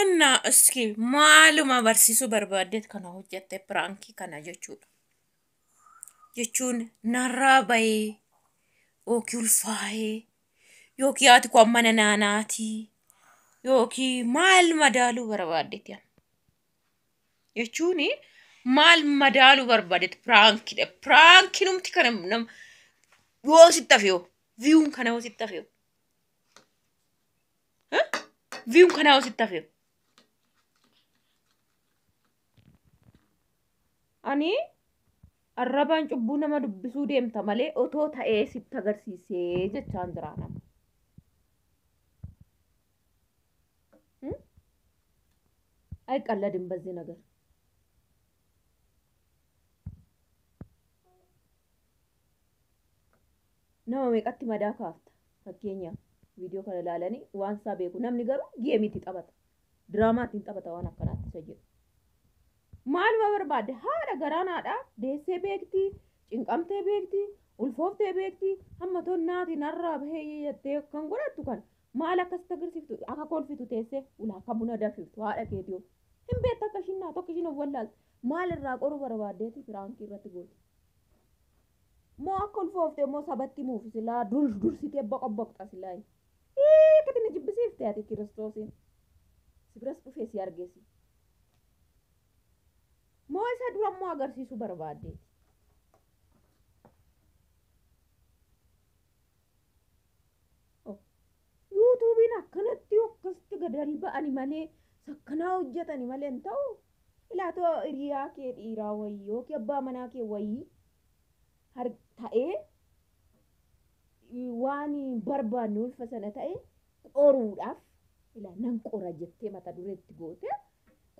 እና እስኪ ማሉማ በርሲሱ በርባዴት ከና ሆጀቴ ፕራንኪ ከና jechuun narraa bayee yookiin ulfaa'ee yookiin haati koo mana naanaati yookiin maal madaaluu barbaadeeti jechuun maal madaaluu barbaadeeti piraanki numti kana nam yoo sitti hafeeyo viyuun kana yoo sitti hafeeyo viyuun kana yoo sitti hafeeyo ani arrabaan cubbuu nama dubbisuu deemta malee otoo ta'ee sitti agarsiisee jechaan jira nama. አይቀለድም በዚህ ነገር nama meeqatti madaa kaafta fakkeenyaaf viidiyoo kana ilaalanii waan isaa beeku namni garuu geemitti taphata diraamaatti taphata waan akkanaatti isa jedhu maaluma barbaade haadha garaanaadha deessee beekti cinqamtee beekti ulfooftee beekti hamma tonnaati narraa bahee jettee kan godhattu kan maal akkasitti agarsiiftu akka kolfitu teessee ulaa akka buna dafiftu haadha keetiyo hin beekta akka shinnaa tokko ishiin of wallaalti maal irraa qoruu barbaadeeti firaankii irratti gooti moo akka ulfooftee moo sabatti muufi silaa dursitee boqoboqxa silaa kadini jibbisiifte ati kiristoosiin sibiras dhufee si argeesi moo isa dura moo agarsiisuu barbaadeeti yuutuubiin akkanatti akkasitti gadal ba'ani malee sakkanaa hojjetani malee hin ta'u ilaatoo hiriyaa kee dhiiraa wayii yookiin abbaa manaa kee wayii ta'ee waan barbaanne ulfa sana ta'e qoruudhaaf ilaa nan qora jettee mata dureetti goote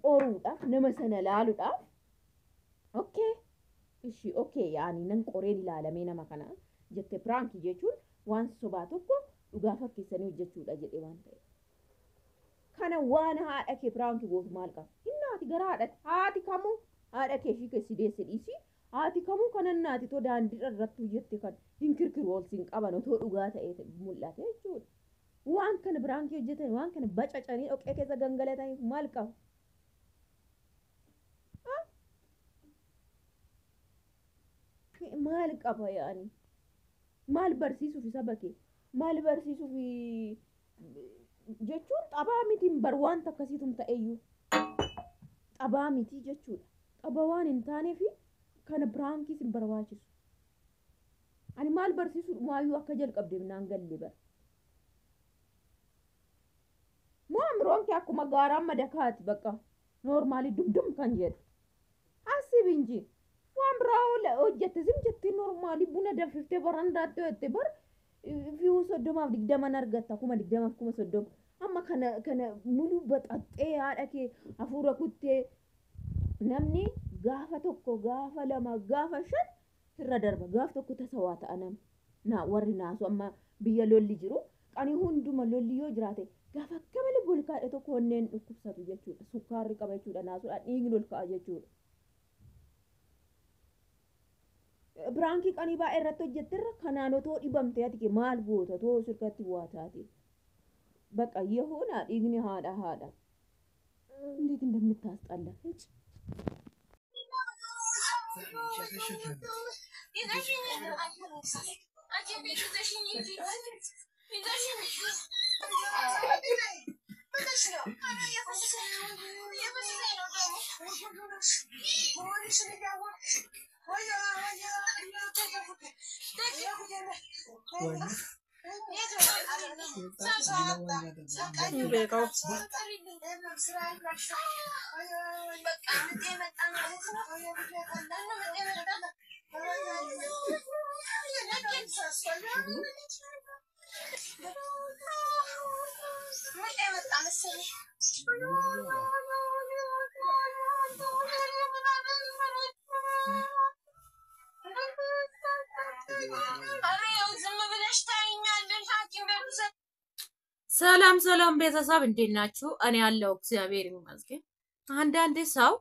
qoruudhaaf nama sana laaluudhaaf okay ishi okay yaani nan qoreen ilaalamee nama kana jettee pranki jechuun waan sobaa tokko dhugaa fakkeessanii hojjechuudha jedhee waan ta'e kana waan haadha kee pranki gootu maal qaba innaati gara haati kamuu haadha kee fi keessi deesse dhiisii haati kamuu kanan naati to daandii irratti hojjette kan hinkirkiru ol siin qaban otoo dhugaa ta'ee mul'ate jechuudha waan kana pranki hojjetan waan kana bacacanii dhoqqee keessa gangalatanii maal qaba maal qaba yaani maal barsiisuuf isa bakee maal barsiisuuf jechuun xabaa mitiin bar waan takkasiitum ta'eyyuu xabaa mitii jechuudha xaba waan hin taaneefi kana prankiis hin barbaachisu ani maal barsiisu maayyuu akka jalqabde naan galle bar moo amroon kee akkuma gaaraan madakaati bakka noormaali dubdum kan jedhu asib inji waan biraa hojjette sim jettee noormaali buna danfiftee barandaatti hojjette bar viyuu 30 argatta 20 amma kana mulu baxaxxee haadha kee hafuura kuttee namni gaafa tokko gaafa lama gaafa shan irra darba gaaf tokko tasawaa ta'anam na warri naasu amma biyya lolli jiru qani hunduma lolli yoo jiraate gaafa kamali bolkaadhe tokko onneen dhukkubsatu jechuudha sukkaarri qaba jechuudha naasuudha dhiigni ol ka'a jechuudha pranki qani baay'ee irratti hojjettirra kanaan otoo dhibamte ati maal goota otoo sirkatti bu'aa taate በቃ የሆነ ዲግኒ ሃዳ እንዴት እንደምታስጠላች ሰላም ቤተሰብ እንዴት ናችሁ? እኔ ያለው እግዚአብሔር ይመስገን። አንዳንዴ ሰው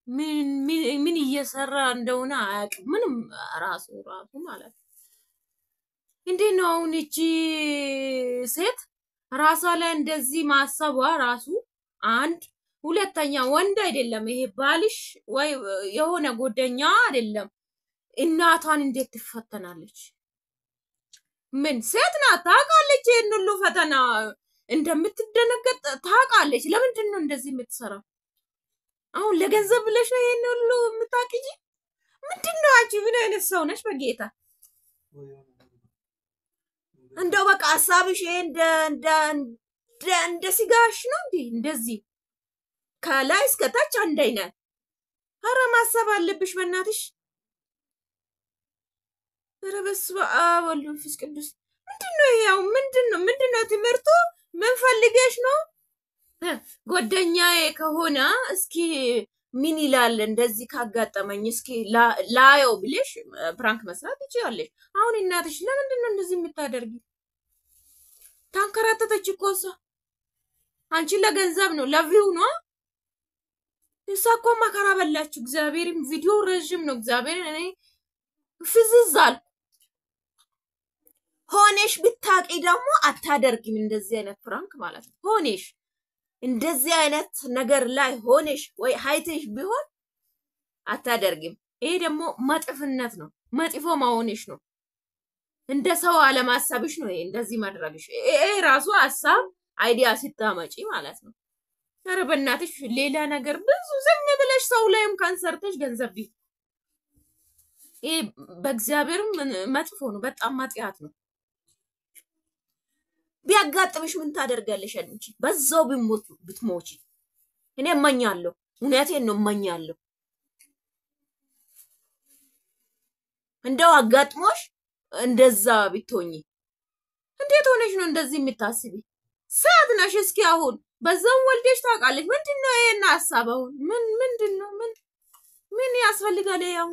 ምን እየሰራ እንደሆነ አያውቅም። ምንም ራሱ ማለት እንዴት ነው አሁን እቺ ሴት ራሷ ላይ እንደዚህ ማሰቧ ራሱ አንድ ሁለተኛ ወንድ አይደለም ይሄ ባልሽ ወይ የሆነ ጎደኛ አይደለም እናቷን እንዴት ትፈተናለች ምን ሴት ናት ታውቃለች ይሄን ሁሉ ፈተና እንደምትደነገጥ ታውቃለች ለምንድን ነው እንደዚህ የምትሰራው አሁን ለገንዘብ ብለሽ ነው ይሄን ሁሉ የምታቂጂ ምንድነው አንቺ ምን አይነት ሰው ነሽ በጌታ እንደው በቃ ሐሳብሽ እንደ ሲጋሽ ነው እንዴ እንደዚህ ከላይ እስከ ታች አንድ አይነት ኧረ ማሰብ አለብሽ በእናትሽ ኧረ በስመ አብ ወወልድ ወመንፈስ ቅዱስ ምንድነው ይሄው ምንድነው ትምህርቱ ምን ፈልገሽ ነው ጓደኛዬ ከሆነ እስኪ ምን ይላል እንደዚህ ካጋጠመኝ እስኪ ላየው ብለሽ ፕራንክ መስራት ይችላልሽ አሁን እናትሽ ለምንድነው እንደዚህ የምታደርጊ ታንከራተተች እኮ እሷ አንቺ ለገንዘብ ነው ለቪው ነው እሷ እኮ መከራ በላችሁ እግዚአብሔርም ቪዲዮ ረጅም ነው እግዚአብሔር እኔ ፍዝዛል ሆነሽ ብታቂ ደግሞ አታደርጊም እንደዚህ አይነት ፕራንክ ማለት ነው ሆነሽ እንደዚህ አይነት ነገር ላይ ሆነሽ ወይ ሃይተሽ ቢሆን አታደርጊም ይሄ ደግሞ መጥፍነት ነው መጥፎ ማሆነሽ ነው እንደ ሰው አለማሰብሽ ነው እንደዚህ ማድረግሽ ይሄ ራሱ ሐሳብ አይዲያ ሲታመጪ ማለት ነው ኧረ በእናትሽ ሌላ ነገር ብዙ ዝም ብለሽ ሰው ላይም ካንሰርተሽ ገንዘብ ይሄ በእግዚአብሔር መጥፎ ነው በጣም ማጥያት ነው ቢያጋጥምሽ ምን ታደርጋለሽ አንቺ በዛው ብትሞቺ እኔ እመኛለሁ እውነቴን ነው እመኛለሁ እንደው አጋጥሞሽ እንደዛ ብትሆኚ እንዴት ሆነሽ ነው እንደዚህ የምታስቢ ሰዓት ነሽ እስኪ አሁን በዛው ወልደሽ ታውቃለሽ ምንድነው ይሄን ሐሳበው ምንድነው ምን ያስፈልጋል ያው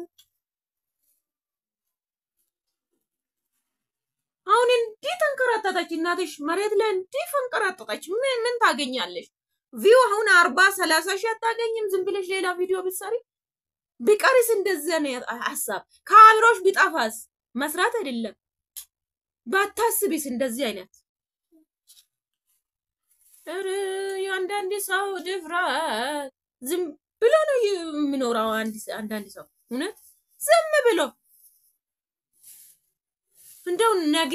አሁን እንዴት አንከራተታች እናትሽ መሬት ላይ እንዴት አንከራተታች ምን ታገኛለሽ ቪው አሁን 40 30 ሺህ አታገኝም ዝም ብለሽ ሌላ ቪዲዮ ብትሰሪ ቢቀርስ እንደዚህ ነው ሐሳብ ካምሮሽ ቢጣፋስ መስራት አይደለም ባታስቢስ እንደዚህ አይነት ኧረ ያንዳንድ ሰው ድፍረት ዝም ብሎ ነው የሚኖረው አንዳንድ ሰው እውነት ዝም ብሎ እንደው ነገ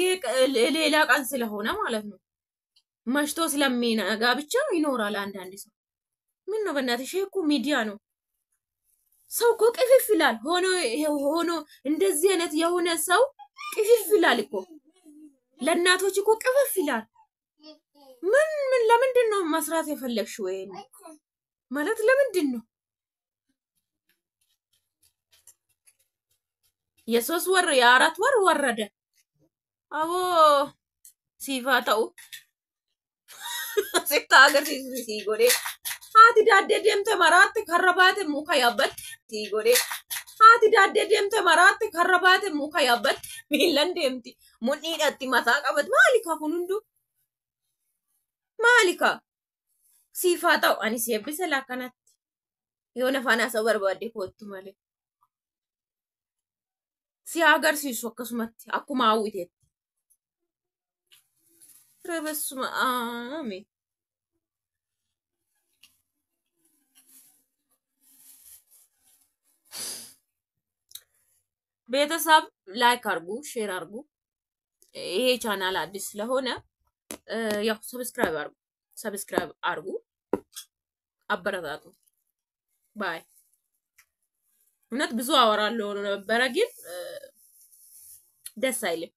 ሌላ ቀን ስለሆነ ማለት ነው መሽቶ ስለሚነጋ ብቻ ይኖራል አንዳንድ ሰው ምን ነው በእናትሽ እኮ ሚዲያ ነው ሰው እኮ ቅፍፍ ይላል ሆኖ እንደዚህ አይነት የሆነ ሰው ቅፍፍ ይላል እኮ ለእናቶች እኮ ቅፍፍ ይላል ምን ለምንድን ነው መስራት የፈለግሽ ወይ ማለት ለምንድን ነው የሶስት ወር የአራት ወር ወረደ አቦ ሲፋታው ሲታገር ሲጎዴ አቲ ዳዴ ደምተ ማራት ከረባት ሙካ ያበት ሲጎዴ አቲ ዳዴ ደምተ ማራት ከረባት ሙካ ያበት ሚለን ደምቲ ሙኒ ዳቲ ማታ ቀበት ማሊካ ሁንዱ ማሊካ ሲፋታው አኒ ሲብሰ ላከናት የሆነ ፋና ሰው በርባዴ ኮቱ ማለት ሲያገር ሲሶከሱመት አኩማ አዊቴት ረበስማ አሜን ቤተሰብ ላይክ አርጉ ሼር አርጉ ይሄ ቻናል አዲስ ስለሆነ ያው ሰብስክራይብ አርጉ አበረታቱ ባይ እውነት ብዙ አወራለሁ ነበር ግን ደስ አይልም